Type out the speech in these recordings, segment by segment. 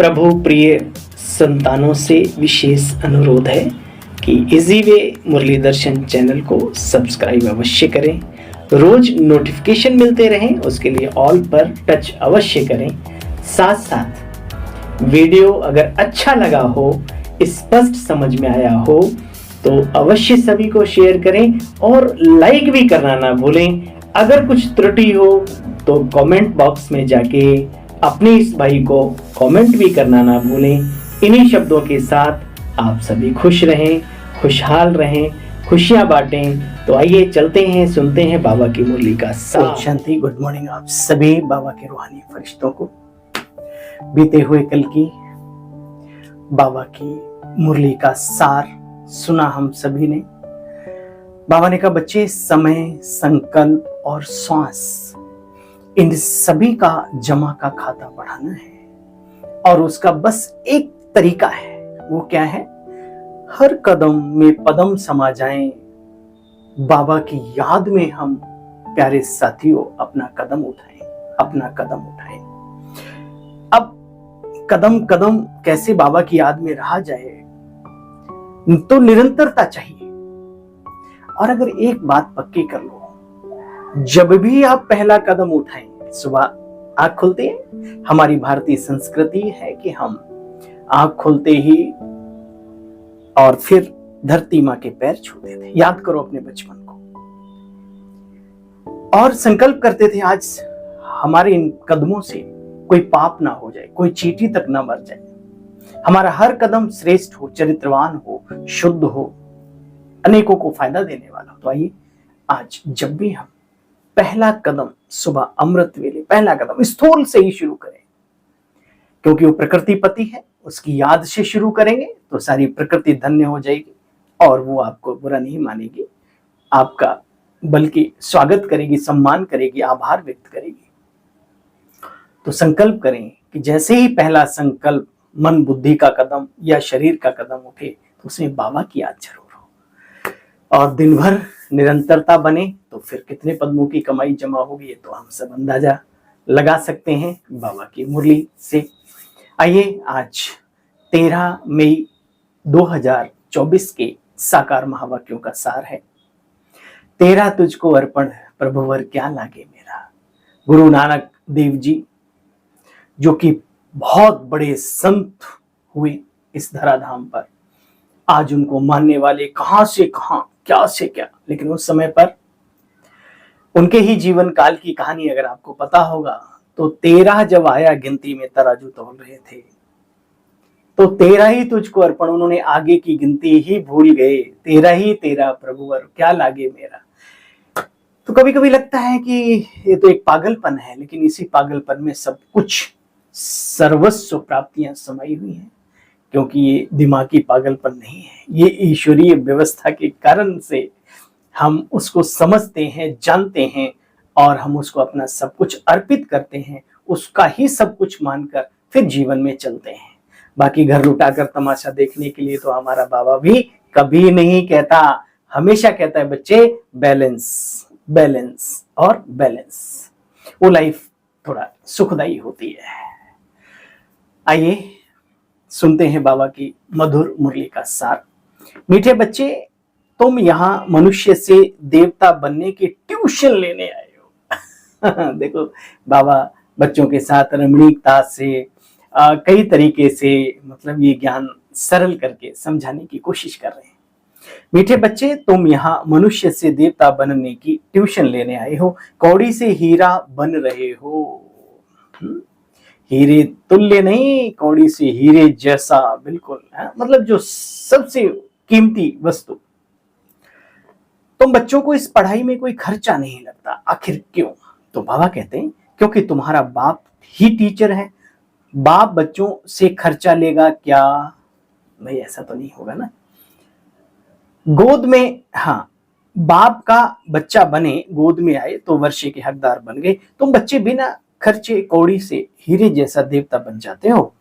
प्रभु प्रिय संतानों से विशेष अनुरोध है कि इजी वे मुरली दर्शन चैनल को सब्सक्राइब अवश्य करें। रोज नोटिफिकेशन मिलते रहें, उसके लिए ऑल पर टच अवश्य करें। साथ साथ वीडियो अगर अच्छा लगा हो, स्पष्ट समझ में आया हो तो अवश्य सभी को शेयर करें और लाइक भी करना ना भूलें। अगर कुछ त्रुटि हो तो कमेंट बॉक्स में जाके अपने इस भाई को कमेंट भी करना ना भूलें। इन्हीं शब्दों के साथ आप सभी खुश रहें, खुशहाल रहें, खुशियां बांटें। तो आइए चलते हैं, सुनते हैं बाबा की मुरली का सार। शांति, गुड मॉर्निंग आप सभी बाबा के रूहानी फरिश्तों को। बीते हुए कल की बाबा की मुरली का सार सुना हम सभी ने। बाबा ने कहा बच्चे, समय, संकल्प और श्वास, इन सभी का जमा का खाता बढ़ाना है और उसका बस एक तरीका है। वो क्या है? हर कदम में पदम समा जाएं। बाबा की याद में हम प्यारे साथियों अपना कदम उठाएं, अपना कदम उठाएं। अब कदम कदम कैसे बाबा की याद में रहा जाए, तो निरंतरता चाहिए। और अगर एक बात पक्की कर लो, जब भी आप पहला कदम उठाएं, सुबह आंख खुलते हैं, हमारी भारतीय संस्कृति है कि हम आंख खुलते ही और फिर धरती मां के पैर छूते थे। याद करो अपने बचपन को और संकल्प करते थे आज हमारे इन कदमों से कोई पाप ना हो जाए, कोई चींटी तक ना मर जाए, हमारा हर कदम श्रेष्ठ हो, चरित्रवान हो, शुद्ध हो, अनेकों को फायदा देने वाला। तो आइए आज जब भी हम पहला कदम सुबह अमृत वेले, पहला कदम स्थूल से ही शुरू करें, क्योंकि वो प्रकृति पति है। उसकी याद से शुरू करेंगे तो सारी प्रकृति धन्य हो जाएगी और वो आपको बुरा नहीं मानेगी, आपका बल्कि स्वागत करेगी, सम्मान करेगी, आभार व्यक्त करेगी। तो संकल्प करें कि जैसे ही पहला संकल्प मन बुद्धि का कदम या शरीर का कदम उठे तो उसमें बाबा की याद जरूर हो और दिन भर निरंतरता बने तो फिर कितने पद्मों की कमाई जमा होगी, ये तो हम सब अंदाजा लगा सकते हैं बाबा की मुरली से। आइए आज 13 मई 2024 के साकार महावाक्यों का सार है। तेरा तुझको अर्पण प्रभुवर क्या लागे मेरा। गुरु नानक देव जी, जो कि बहुत बड़े संत हुए इस धराधाम पर, आज उनको मानने वाले कहां से कहां, क्या से क्या, लेकिन उस समय पर उनके ही जीवन काल की कहानी अगर आपको पता होगा तो 13 जब आया गिनती में तराजू तौल रहे थे तो 13 ही तुझको अर्पण, उन्होंने आगे की गिनती ही भूल गए। 13 ही तेरा प्रभुवर क्या लागे मेरा। तो कभी कभी लगता है कि ये तो एक पागलपन है, लेकिन इसी पागलपन में सब कुछ सर्वस्व प्राप्तियां समाई हुई हैं, क्योंकि ये दिमागी पागलपन नहीं है, ये ईश्वरीय व्यवस्था के कारण से हम उसको समझते हैं, जानते हैं और हम उसको अपना सब कुछ अर्पित करते हैं, उसका ही सब कुछ मानकर फिर जीवन में चलते हैं। बाकी घर लुटाकर तमाशा देखने के लिए तो हमारा बाबा भी कभी नहीं कहता, हमेशा कहता है बच्चे बैलेंस, बैलेंस और बैलेंस, वो लाइफ थोड़ा सुखदायी होती है। आइए सुनते हैं बाबा की मधुर मुरली का सार। मीठे बच्चे, तुम यहाँ मनुष्य से देवता बनने की ट्यूशन लेने आए हो। देखो बाबा बच्चों के साथ रमणीकता से कई तरीके से मतलब ये ज्ञान सरल करके समझाने की कोशिश कर रहे हैं। मीठे बच्चे, तुम यहाँ मनुष्य से देवता बनने की ट्यूशन लेने आए हो, कौड़ी से हीरा बन रहे हो। हीरे तुल्य नहीं, कौड़ी से हीरे जैसा, बिल्कुल है? मतलब जो सबसे कीमती वस्तु। तुम बच्चों को इस पढ़ाई में कोई खर्चा नहीं लगता। आखिर क्यों? तो बाबा कहते हैं क्योंकि तुम्हारा बाप ही टीचर है। बाप बच्चों से खर्चा लेगा क्या? भाई ऐसा तो नहीं होगा ना। गोद में, हाँ, बाप का बच्चा बने, गोद में आए तो वर्षे के हकदार बन गए। तुम बच्चे बिना खर्चे कौड़ी से हीरे जैसा देवता बन जाते हो।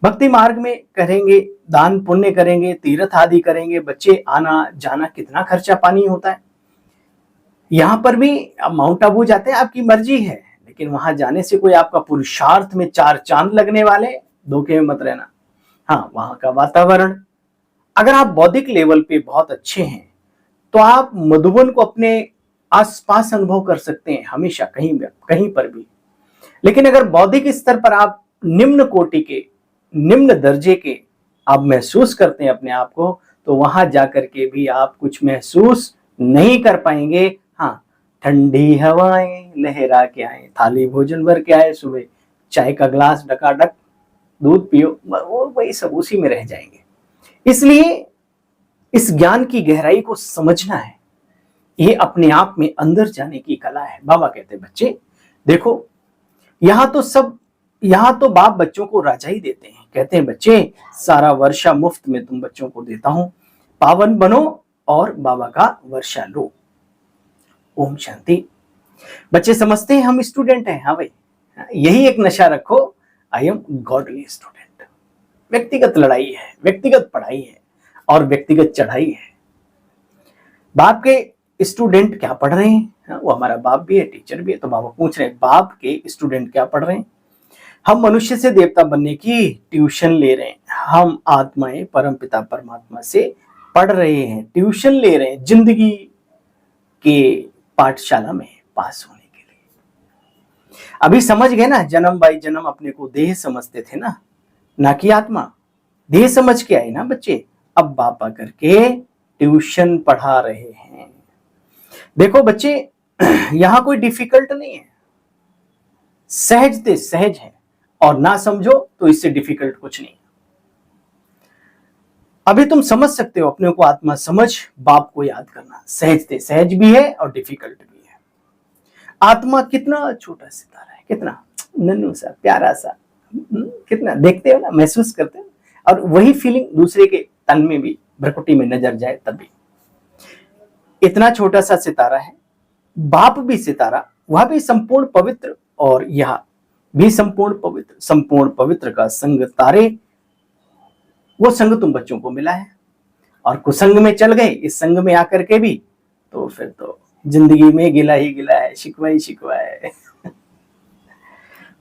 भक्ति मार्ग में करेंगे, दान पुण्य करेंगे, तीर्थ आदि करेंगे, बच्चे आना जाना कितना खर्चा पानी होता है। यहाँ पर भी माउंट आबू जाते हैं, आपकी मर्जी है, लेकिन वहां जाने से कोई आपका पुरुषार्थ में 4 चांद लगने वाले धोखे में मत रहना। हाँ, वहां का वातावरण, अगर आप बौद्धिक लेवल पे बहुत अच्छे हैं तो आप मधुबन को अपने आसपास अनुभव कर सकते हैं, हमेशा कहीं भी, कहीं पर भी। लेकिन अगर बौद्धिक स्तर पर आप निम्न कोटि के, निम्न दर्जे के आप महसूस करते हैं अपने आप को, तो वहां जाकर के भी आप कुछ महसूस नहीं कर पाएंगे। हाँ, ठंडी हवाएं लहरा के आए, थाली भोजन भर के आए, सुबह चाय का ग्लास डकाडक दूध पियो, वो वही सब उसी में रह जाएंगे। इसलिए इस ज्ञान की गहराई को समझना है, ये अपने आप में अंदर जाने की कला है। बाबा कहते हैं बच्चे देखो, यहां तो बाप बच्चों को राजा ही देते हैं। कहते हैं बच्चे, सारा वर्षा मुफ्त में तुम बच्चों को देता हूं, पावन बनो और बाबा का वर्षा लो। ओम शांति। बच्चे समझते हैं हम स्टूडेंट हैं। हाँ भाई, यही एक नशा रखो, आई एम गॉडली स्टूडेंट। व्यक्तिगत लड़ाई है, व्यक्तिगत पढ़ाई है और व्यक्तिगत चढ़ाई है। बाप के स्टूडेंट क्या पढ़ रहे हैं? वो हमारा बाप भी है, टीचर भी है। तो बाबा पूछ रहे हैं बाप के स्टूडेंट क्या पढ़ रहे हैं? हम मनुष्य से देवता बनने की ट्यूशन ले रहे हैं। हम आत्माएं परमपिता परमात्मा से पढ़ रहे हैं, ट्यूशन ले रहे हैं जिंदगी के पाठशाला में पास होने के लिए। अभी समझ गए ना, जन्म बाई जन्म अपने को देह समझते थे ना कि आत्मा। देह समझ के आए ना बच्चे, अब बापा करके ट्यूशन पढ़ा रहे हैं। देखो बच्चे, यहां कोई डिफिकल्ट नहीं है, सहज ते सहज है, और ना समझो तो इससे डिफिकल्ट कुछ नहीं। अभी तुम समझ सकते हो अपने को, आत्मा समझ, बाप को याद करना सहज ते सहज भी है और डिफिकल्ट भी है। आत्मा कितना छोटा सितारा है, कितना नन्नू सा प्यारा सा, कितना देखते हो ना, महसूस करते हो, और वही फीलिंग दूसरे के तन में भी, भ्रकुटी में नजर जाए तभी। इतना छोटा सा सितारा है, बाप भी सितारा, वह भी संपूर्ण पवित्र, और यह भी संपूर्ण पवित्र का संग तारे, वो संग तुम बच्चों को मिला है। और कुसंग में चल गए इस संग में आकर के भी, तो फिर तो जिंदगी में गिला ही गिला है, शिकवा ही शिकवा है।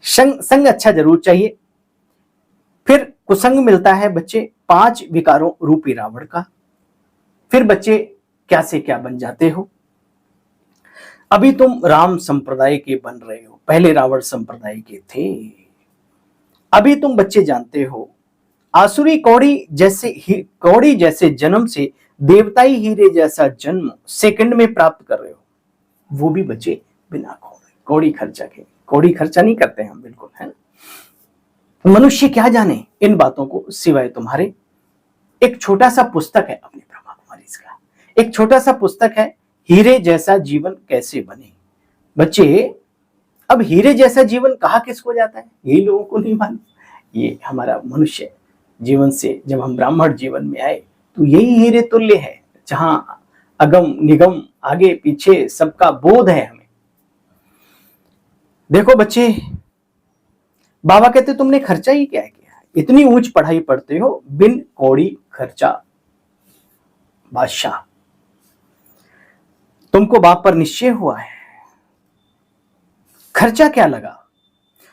संग अच्छा जरूर चाहिए। फिर कुसंग मिलता है बच्चे 5 विकारों रूपी रावण का। फिर बच्चे क्या से क्या बन जाते हो। अभी तुम राम संप्रदाय के बन रहे हो, पहले रावण संप्रदाय के थे। अभी तुम बच्चे जानते हो, आसुरी कौड़ी जैसे जन्म से देवताई हीरे जैसा जन्म सेकंड में प्राप्त कर रहे हो, वो भी बच्चे बिना कौड़ी खर्चा के। कौड़ी खर्चा नहीं करते हम बिल्कुल, है ना। मनुष्य क्या जाने इन बातों को सिवाय तुम्हारे। एक छोटा सा पुस्तक है अपने ब्रह्मा कुमारी का, एक छोटा सा पुस्तक है, हीरे जैसा जीवन कैसे बने। बच्चे, अब हीरे जैसा जीवन कहा किसको जाता है, यही लोगों को नहीं मालूम। ये हमारा मनुष्य जीवन से जब हम ब्राह्मण जीवन में आए तो यही हीरे तुल्य है, जहां अगम निगम आगे पीछे सबका बोध है हमें। देखो बच्चे, बाबा कहते तुमने खर्चा ही क्या किया, इतनी ऊंच पढ़ाई पढ़ते हो बिन कौड़ी खर्चा। बादशाह, तुमको बाप पर निश्चय हुआ है, खर्चा क्या लगा।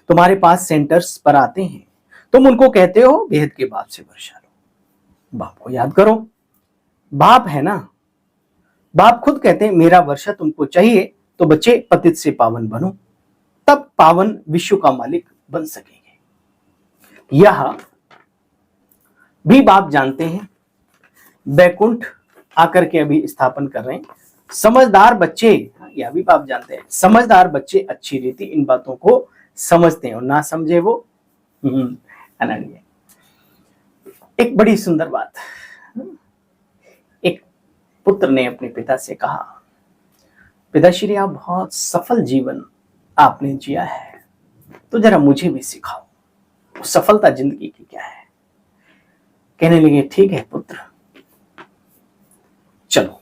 तुम्हारे पास सेंटर्स पर आते हैं, तुम उनको कहते हो बेहद के बाप से वर्षा लो। बाप को याद करो, बाप है ना, बाप खुद कहते हैं मेरा वर्षा तुमको चाहिए तो बच्चे पतित से पावन बनो, तब पावन विश्व का मालिक बन सकेंगे। यह भी बाप जानते हैं, बैकुंठ आकर के अभी स्थापन कर रहे हैं। समझदार बच्चे, यह भी बाप जानते हैं, समझदार बच्चे अच्छी रीति इन बातों को समझते हैं, और ना समझे वो अनन्य। एक बड़ी सुंदर बात, एक पुत्र ने अपने पिता से कहा, पिताश्री आप बहुत सफल जीवन आपने जिया है, तो जरा मुझे भी सिखाओ सफलता जिंदगी की क्या है। कहने लगे ठीक है पुत्र, चलो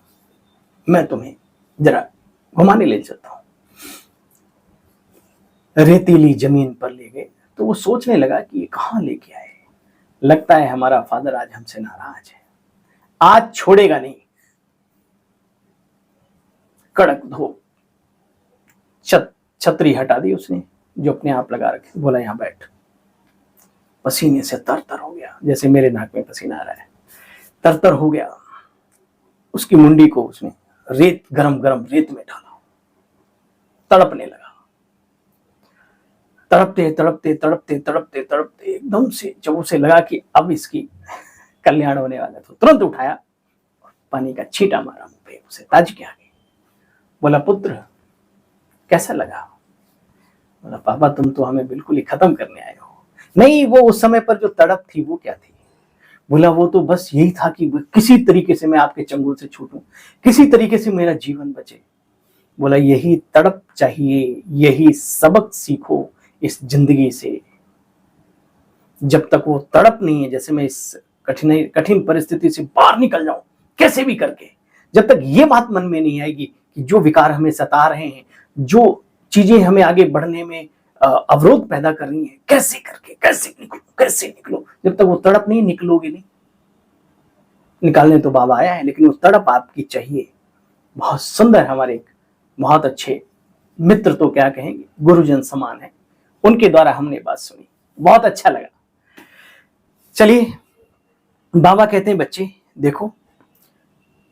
मैं तुम्हें जरा घुमाने ले चलता हूं। रेतीली जमीन पर ले गए तो वो सोचने लगा कि ये कहां लेके आए, लगता है हमारा फादर आज हमसे नाराज है, आज छोड़ेगा नहीं। कड़क धूप, छतरी हटा दी उसने जो अपने आप लगा रखे, बोला यहां बैठ। पसीने से तरतर हो गया, जैसे मेरे नाक में पसीना आ रहा है, तरतर हो गया। उसकी मुंडी को उसने रेत, गरम गरम रेत में डाला, तड़पने लगा। तड़पते तड़पते तड़पते तड़पते तड़पते एकदम से जब उसे लगा कि अब इसकी कल्याण होने वाला, तो तुरंत उठाया और पानी का छींटा मारा मुंह पे, उसे ताजगी आ गई। बोला, पुत्र कैसा लगा? बोला, पापा तुम तो हमें बिल्कुल ही खत्म करने आए हो। नहीं, वो उस समय पर जो तड़प थी वो क्या थी? बोला, वो तो बस यही था कि किसी तरीके से मैं आपके चंगुल से छूटूं, किसी तरीके से मेरा जीवन बचे। बोला, यही तड़प चाहिए, यही सबक सीखो इस जिंदगी से। जब तक वो तड़प नहीं है, जैसे मैं इस कठिन परिस्थिति से बाहर निकल जाऊं कैसे भी करके, जब तक ये बात मन में नहीं आएगी कि जो विकार हमें सता रहे हैं, जो चीजें हमें आगे बढ़ने में अवरोध पैदा कर रही हैं, कैसे करके कैसे निकलो, जब तक वो तड़प नहीं निकलोगे नहीं। निकालने तो बाबा आया है, लेकिन वो तड़प आपकी चाहिए। बहुत सुंदर, हमारे एक बहुत अच्छे मित्र, तो क्या कहेंगे, गुरुजन समान है, उनके द्वारा हमने बात सुनी, बहुत अच्छा लगा। चलिए, बाबा कहते हैं, बच्चे देखो,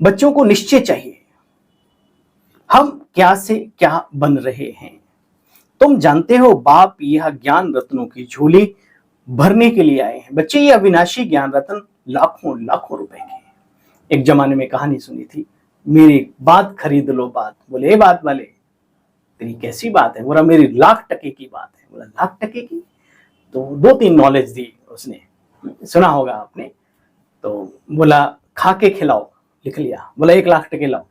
बच्चों को निश्चय चाहिए हम क्या से क्या बन रहे हैं। तुम जानते हो बाप यह ज्ञान रत्नों की झोली भरने के लिए आए हैं। बच्चे, ये अविनाशी ज्ञान रत्न लाखों लाखों रुपए के। एक जमाने में कहानी सुनी थी, मेरी बात खरीद लो बात। बोले, बात वाले तेरी कैसी बात है? बोला, मेरी लाख टके की बात है। बोला, लाख टके की? तो 2-3 नॉलेज दी उसने, सुना होगा आपने। तो बोला, खा के खिलाओ, लिख लिया। बोला, 1 लाख टके लाओ,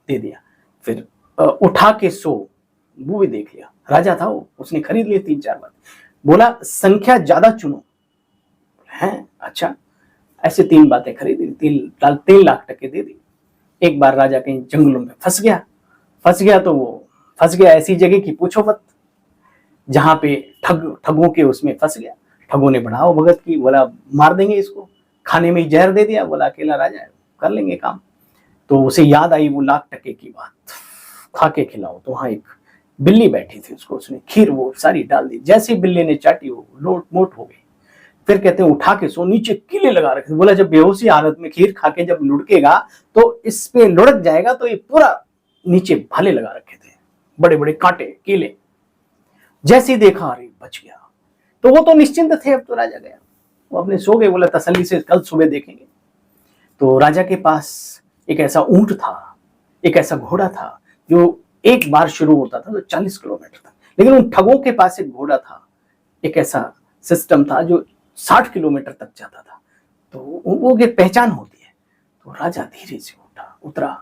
दे दिया। फिर उठा के सो, वो भी देख लिया। राजा था वो, उसने खरीद लिए 3-4 बार। बोला, संख्या ज्यादा चुनो, है अच्छा। ऐसे 3 बातें खरीदी, 3 लाख टके दे दी। एक बार राजा कहीं जंगलों में फंस गया तो वो फंस गया ऐसी जगह की पूछो मत, जहां पे ठगों के उसमें फंस गया। ठगों ने बढ़ाओ भगत की, बोला मार देंगे इसको, खाने में ही जहर दे दिया। बोला, अकेला राजा है, कर लेंगे काम। तो उसे याद आई वो लाख टके की बात, खा के खिलाओ। तो वहां एक बिल्ली बैठी थी, उसको उसने खीर वो सारी डाल दी। जैसे ही बिल्ली ने चाटी, वो लोट मोट हो गई। फिर कहते हैं, उठा के सो, नीचे कीले लगा रखे। बोला, जब बेहोशी हालत में खीर खा के जब लुढ़केगा तो इस पे लुढ़क जाएगा, तो ये पूरा नीचे भाले लगा रखे थे, बड़े बड़े कांटे कीले। जैसे ही देखा, अरे बच गया। तो वो तो निश्चिंत थे, अब तो राजा गया, वो अपने सो गए। बोला, तसल्ली से कल सुबह देखेंगे। तो राजा के पास एक ऐसा ऊंट था, एक ऐसा घोड़ा था, जो एक बार शुरू होता था तो 40 किलोमीटर तक। लेकिन उन ठगों के पास एक घोड़ा था, एक ऐसा सिस्टम था जो 60 किलोमीटर तक जाता था। तो वो एक पहचान होती है। तो राजा धीरे से उतरा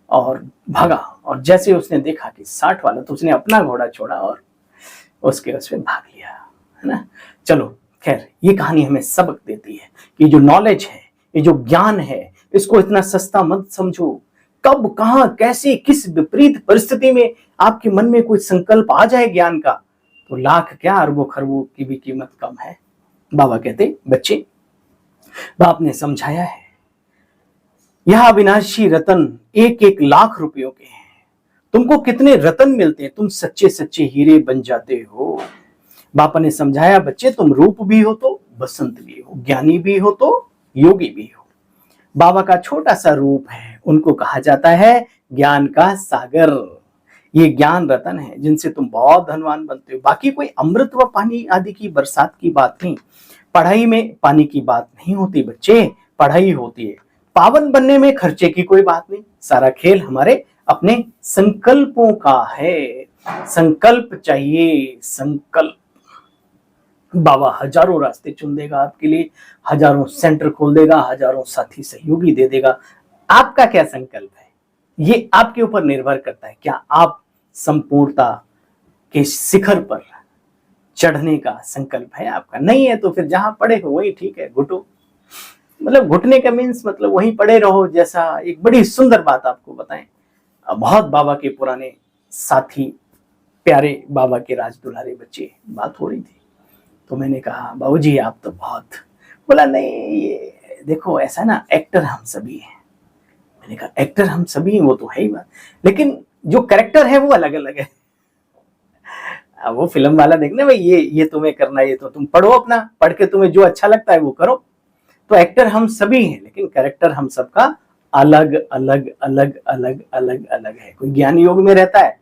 और भागा। और जैसे उसने देखा कि 60 वाला, तो उसने अपना घोड़ा छोड़ा और उसके उसमें भाग लिया, है ना। चलो खैर, ये कहानी हमें सबक देती है कि जो नॉलेज है, ये जो ज्ञान है, इसको इतना सस्ता मत समझो। कब, कहां, कैसे, किस विपरीत परिस्थिति में आपके मन में कोई संकल्प आ जाए ज्ञान का, तो लाख क्या अरबों खरबों की भी कीमत कम है। बाबा कहते, बच्चे, बाप ने समझाया है, यह अविनाशी रतन 1-1 लाख रुपयों के हैं। तुमको कितने रतन मिलते हैं, तुम सच्चे सच्चे हीरे बन जाते हो। बापा ने समझाया, बच्चे तुम रूप भी हो तो बसंत भी हो, ज्ञानी भी हो तो योगी भी हो। बाबा का छोटा सा रूप है, उनको कहा जाता है ज्ञान का सागर। ये ज्ञान रतन है जिनसे तुम बहुत धनवान बनते हो। बाकी कोई अमृत व पानी आदि की बरसात की बात नहीं, पढ़ाई में पानी की बात नहीं होती बच्चे, पढ़ाई होती है। पावन बनने में खर्चे की कोई बात नहीं, सारा खेल हमारे अपने संकल्पों का है। संकल्प चाहिए, संकल्प। बाबा हजारों रास्ते चुन देगा आपके लिए, हजारों सेंटर खोल देगा, हजारों साथी सहयोगी दे देगा। आपका क्या संकल्प है, ये आपके ऊपर निर्भर करता है। क्या आप संपूर्णता के शिखर पर चढ़ने का संकल्प है आपका? नहीं है तो फिर जहां पड़े हो वही ठीक है, घुटो। मतलब घुटने का मीन्स मतलब वहीं पड़े रहो। जैसा एक बड़ी सुंदर बात आपको बताएं, बहुत बाबा के पुराने साथी, प्यारे बाबा के राज दुलारे बच्चे, बात हो रही थी। तो मैंने कहा, बाबूजी आप तो बहुत। बोला, नहीं ये देखो ऐसा ना, एक्टर हम सभी हैं। मैंने कहा, एक्टर हम सभी हैं, वो तो है ही बात, लेकिन जो कैरेक्टर है वो अलग अलग है। अब वो फिल्म वाला देखना भाई, ये तुम्हें करना है, ये तो तुम पढ़ो, अपना पढ़ के तुम्हें जो अच्छा लगता है वो करो। तो एक्टर हम सभी हैं, लेकिन कैरेक्टर हम सबका अलग अलग अलग अलग अलग अलग है। कोई ज्ञान योग में रहता है,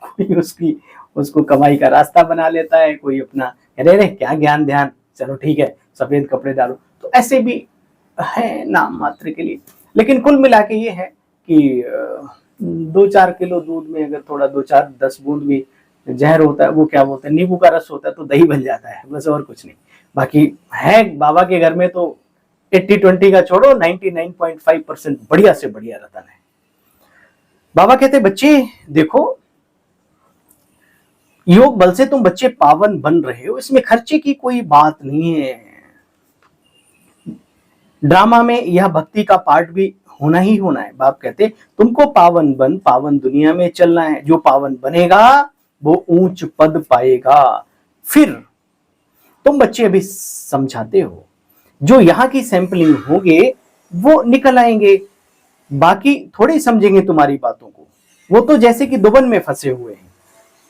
कोई उसको कमाई का रास्ता बना लेता है, कोई अपना अरे रे क्या ज्ञान ध्यान, चलो ठीक है सफेद कपड़े डालो। तो ऐसे भी है नाम मात्र के लिए। लेकिन कुल मिला के ये है कि 2-4 किलो दूध में अगर थोड़ा 2-4-10 बूंद भी जहर होता है, वो क्या बोलते हैं, नींबू का रस होता है, तो दही बन जाता है, बस और कुछ नहीं। बाकी है बाबा के घर में तो 80-20 का छोड़ो, 99.5% बढ़िया से बढ़िया रतन है। बाबा कहते बच्चे देखो, योग बल से तुम बच्चे पावन बन रहे हो, इसमें खर्चे की कोई बात नहीं है। ड्रामा में यह भक्ति का पार्ट भी होना ही होना है। बाप कहते तुमको पावन दुनिया में चलना है, जो पावन बनेगा वो ऊंच पद पाएगा। फिर तुम बच्चे अभी समझाते हो, जो यहाँ की सैंपलिंग होंगे वो निकल आएंगे, बाकी थोड़े समझेंगे तुम्हारी बातों को, वो तो जैसे कि दुबन में फंसे हुए हैं।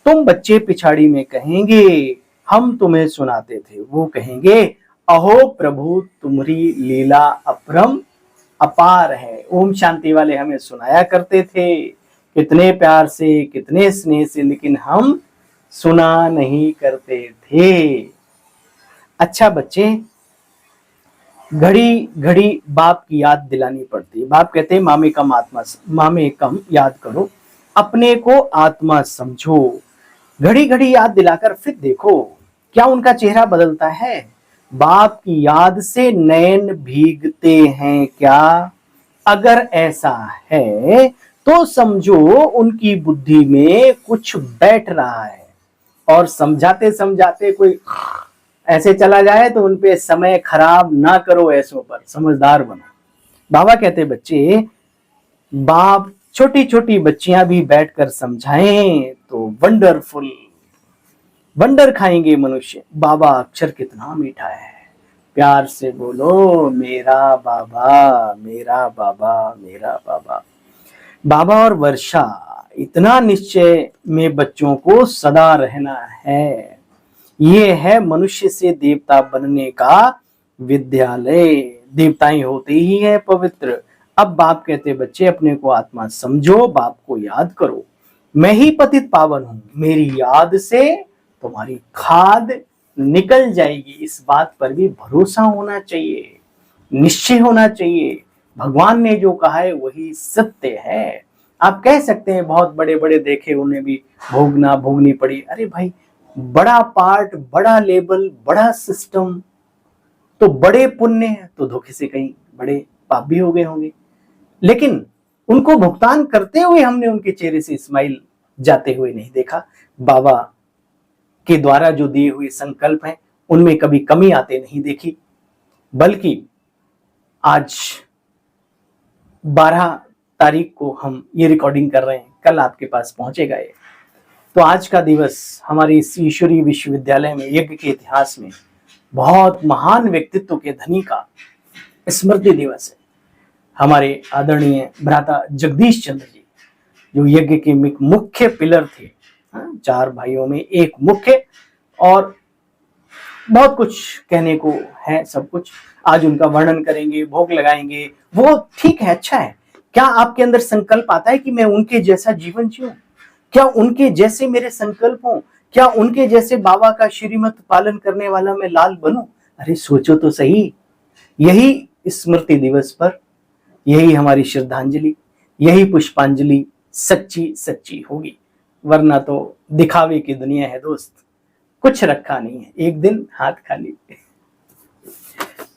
तुम बच्चे पिछाड़ी में कहेंगे हम तुम्हें सुनाते थे, वो कहेंगे अहो प्रभु तुम्हारी लीला अपरम अपार है। ओम शांति वाले हमें सुनाया करते थे कितने प्यार से, कितने स्नेह से, लेकिन हम सुना नहीं करते थे। अच्छा बच्चे, घड़ी घड़ी बाप की याद दिलानी पड़ती है। बाप कहते हैं मामे कम याद करो, अपने को आत्मा समझो। घड़ी घड़ी याद दिलाकर फिर देखो क्या उनका चेहरा बदलता है। बाप की याद से नयन भीगते हैं क्या? अगर ऐसा है तो समझो उनकी बुद्धि में कुछ बैठ रहा है, और समझाते समझाते कोई ऐसे चला जाए तो उनपे समय खराब ना करो, ऐसों पर समझदार बनो। बाबा कहते बच्चे, बाप छोटी छोटी बच्चियां भी बैठकर समझाएं तो वंडरफुल वंडर खाएंगे मनुष्य। बाबा अक्षर कितना मीठा है, प्यार से बोलो मेरा बाबा मेरा बाबा मेरा बाबा। बाबा और वर्षा इतना निश्चय में बच्चों को सदा रहना है। ये है मनुष्य से देवता बनने का विद्यालय। देवताएं होते ही है पवित्र। अब बाप कहते बच्चे अपने को आत्मा समझो, बाप को याद करो। मैं ही पतित पावन हूं, मेरी याद से तुम्हारी खाद निकल जाएगी। इस बात पर भी भरोसा होना चाहिए, निश्चय होना चाहिए। भगवान ने जो कहा है वही सत्य है। आप कह सकते हैं बहुत बड़े बड़े देखे, उन्हें भी भोगनी पड़ी। अरे भाई, बड़ा पार्ट, बड़ा लेबल, बड़ा सिस्टम, तो बड़े पुण्य है, तो धोखे से कहीं बड़े पाप भी हो गए होंगे। लेकिन उनको भुगतान करते हुए हमने उनके चेहरे से स्माइल जाते हुए नहीं देखा। बाबा के द्वारा जो दिए हुए संकल्प हैं उनमें कभी कमी आते नहीं देखी। बल्कि आज 12 तारीख को हम ये रिकॉर्डिंग कर रहे हैं, कल आपके पास पहुंचेगा ये। तो आज का दिवस हमारे इस ईश्वरीय विश्वविद्यालय में यज्ञ के इतिहास में बहुत महान व्यक्तित्व के धनी का स्मृति दिवस है। हमारे आदरणीय भ्राता जगदीश चंद्र जी, जो यज्ञ के मुख्य पिलर थे, 4 भाइयों में एक मुख्य, और बहुत कुछ कहने को है, सब कुछ आज उनका वर्णन करेंगे, भोग लगाएंगे। वो ठीक है, अच्छा है। क्या आपके अंदर संकल्प आता है कि मैं उनके जैसा जीवन जीऊं? क्या उनके जैसे मेरे संकल्प हों? क्या उनके जैसे बाबा का श्रीमत पालन करने वाला मैं लाल बनूं? अरे सोचो तो सही। यही स्मृति दिवस पर यही हमारी श्रद्धांजलि, यही पुष्पांजलि सच्ची सच्ची होगी। वरना तो दिखावे की दुनिया है दोस्त, कुछ रखा नहीं है, एक दिन हाथ खाली।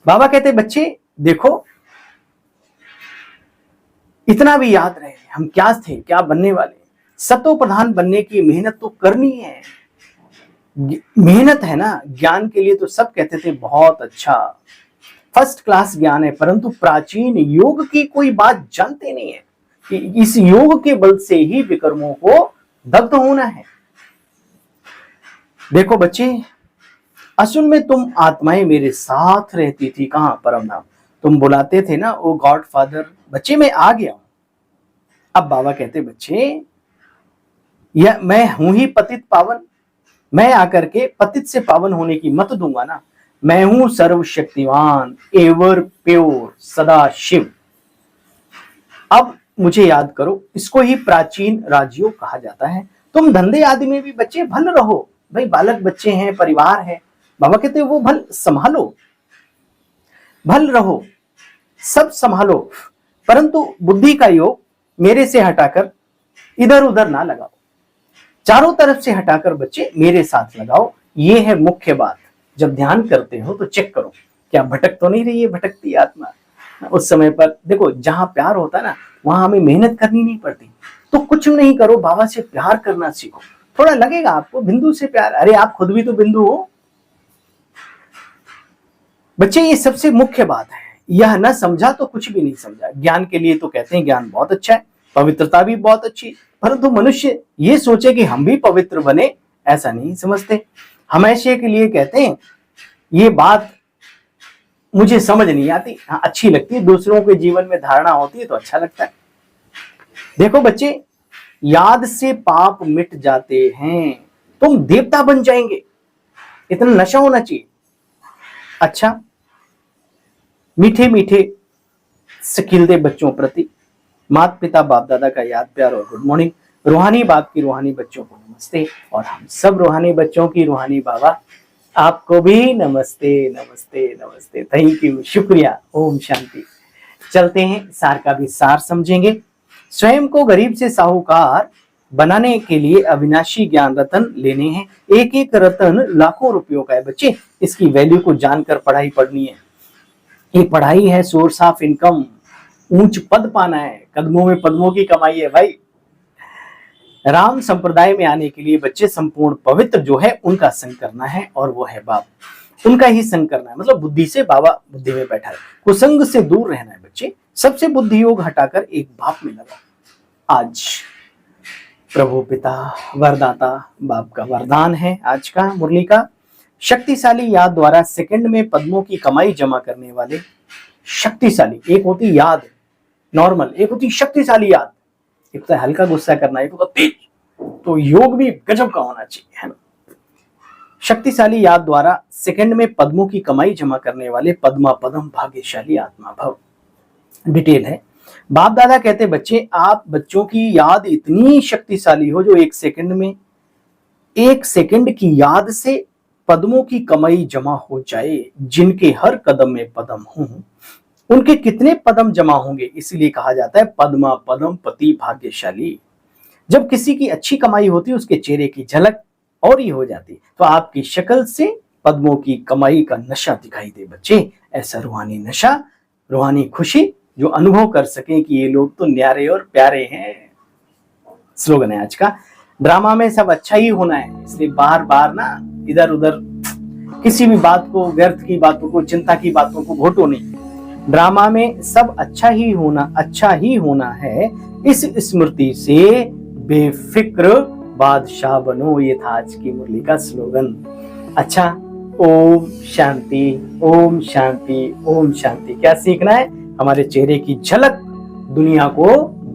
बाबा कहते बच्चे देखो, इतना भी याद रहे हम क्या थे, क्या बनने वाले। सतो प्रधान बनने की मेहनत तो करनी है। मेहनत है ना ज्ञान के लिए, तो सब कहते थे बहुत अच्छा, फर्स्ट क्लास ज्ञान है, परंतु प्राचीन योग की कोई बात जानते नहीं है कि इस योग के बल से ही विकर्मों को दग्ध होना है। देखो बच्चे, असल में तुम आत्माएं मेरे साथ रहती थी। कहां? परम धाम। तुम बुलाते थे ना, ओ गॉड फादर। बच्चे मैं आ गया हूं। अब बाबा कहते बच्चे, यह मैं हूं ही पतित पावन, मैं आकर के पतित से पावन होने की मत दूंगा ना। मैं हूं सर्वशक्तिवान, एवर प्योर, सदा शिव। अब मुझे याद करो, इसको ही प्राचीन राजयोग कहा जाता है। तुम धंधे आदि में भी बच्चे भल रहो। भाई बालक बच्चे हैं, परिवार है, बाबा कहते हैं वो भल संभालो, भल रहो, सब संभालो, परंतु बुद्धि का योग मेरे से हटाकर इधर उधर ना लगाओ, चारों तरफ से हटाकर बच्चे मेरे साथ लगाओ। ये है मुख्य बात। जब ध्यान करते हो तो चेक करो क्या भटक तो नहीं रही है भटकती आत्मा। उस समय पर देखो, जहां प्यार होता है ना, वहां हमें मेहनत करनी नहीं पड़ती। तो कुछ नहीं करो, बाबा से प्यार करना सीखो। थोड़ा लगेगा आपको बिंदु से प्यार, अरे आप खुद भी तो बिंदु हो बच्चे। ये सबसे मुख्य बात है। यह न समझा तो कुछ भी नहीं समझा। ज्ञान के लिए तो कहते हैं ज्ञान बहुत अच्छा है, पवित्रता भी बहुत अच्छी, परंतु मनुष्य ये सोचे कि हम भी पवित्र बने, ऐसा नहीं समझते। हमेशा के लिए कहते हैं ये बात मुझे समझ नहीं आती, हाँ अच्छी लगती है, दूसरों के जीवन में धारणा होती है तो अच्छा लगता है। देखो बच्चे, याद से पाप मिट जाते हैं, तुम देवता बन जाएंगे, इतना नशा होना चाहिए। अच्छा, मीठे मीठे सिखिलते बच्चों प्रति माता पिता बाप दादा का याद प्यार और गुड मॉर्निंग। रूहानी बाप की रूहानी बच्चों को नमस्ते, और हम सब रूहानी बच्चों की रूहानी बाबा आपको भी नमस्ते नमस्ते नमस्ते। थैंक यू, शुक्रिया। ओम शांति। चलते हैं, सार का भी सार समझेंगे। स्वयं को गरीब से साहूकार बनाने के लिए अविनाशी ज्ञान रतन लेने हैं। एक एक रतन लाखों रुपयों का है बच्चे, इसकी वैल्यू को जानकर पढ़ाई पढ़नी है। ये पढ़ाई है सोर्स ऑफ इनकम, ऊंच पद पाना है, कदमों में पद्मों की कमाई है भाई। राम संप्रदाय में आने के लिए बच्चे संपूर्ण पवित्र जो है उनका संग करना है, और वो है बाप, उनका ही संग करना है। मतलब बुद्धि से, बाबा बुद्धि में बैठा है, कुसंग से दूर रहना है बच्चे। सबसे बुद्धि योग हटाकर एक बाप में लगा। आज प्रभु पिता वरदाता बाप का वरदान है आज का मुरली का। शक्तिशाली याद द्वारा सेकंड में पद्मों की कमाई जमा करने वाले शक्तिशाली, एक होती याद नॉर्मल, एक होती शक्तिशाली याद। एक तो हल्का गुस्सा करना, एक होता तेज, तो योग भी गजब का होना चाहिए, है ना। शक्तिशाली याद द्वारा सेकंड में पद्मों की कमाई जमा करने वाले पद्मा पदम भाग्यशाली आत्मा भव। डिटेल है। बाप दादा कहते बच्चे, आप बच्चों की याद इतनी शक्तिशाली हो जो एक सेकंड में, एक सेकंड की याद से पद्मों की कमाई जमा हो जाए। जिनके हर कदम में पदम हों, उनके कितने पदम जमा होंगे, इसीलिए कहा जाता है पद्मा पदम पति भाग्यशाली। जब किसी की अच्छी कमाई होती है, उसके चेहरे की झलक और ही हो जाती, तो आपकी शक्ल से पद्मों की कमाई का नशा दिखाई दे बच्चे। ऐसा रूहानी नशा, रूहानी खुशी जो अनुभव कर सके कि ये लोग तो न्यारे और प्यारे हैं। स्लोगन है आज का। ड्रामा में सब अच्छा ही होना है, इसलिए बार बार ना इधर उधर किसी भी बात को, व्यर्थ की बातों को, चिंता की बातों को घोटो नहीं। ड्रामा में सब अच्छा ही होना है, इस स्मृति से बेफिक्र बादशाह बनो। ये था आज की मुरली का स्लोगन। अच्छा, ओम शांति, ओम शांति, ओम शांति। क्या सीखना है? हमारे चेहरे की झलक दुनिया को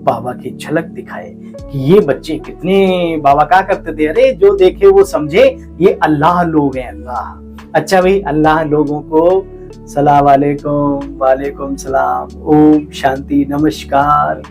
बाबा की झलक दिखाए कि ये बच्चे कितने, बाबा क्या करते थे, अरे जो देखे वो समझे ये अल्लाह लोग हैं, अल्लाह। अच्छा भाई, अल्लाह लोगों को सलाम वालेकुम, वालेकुम सलाम, ओम शांति, नमस्कार।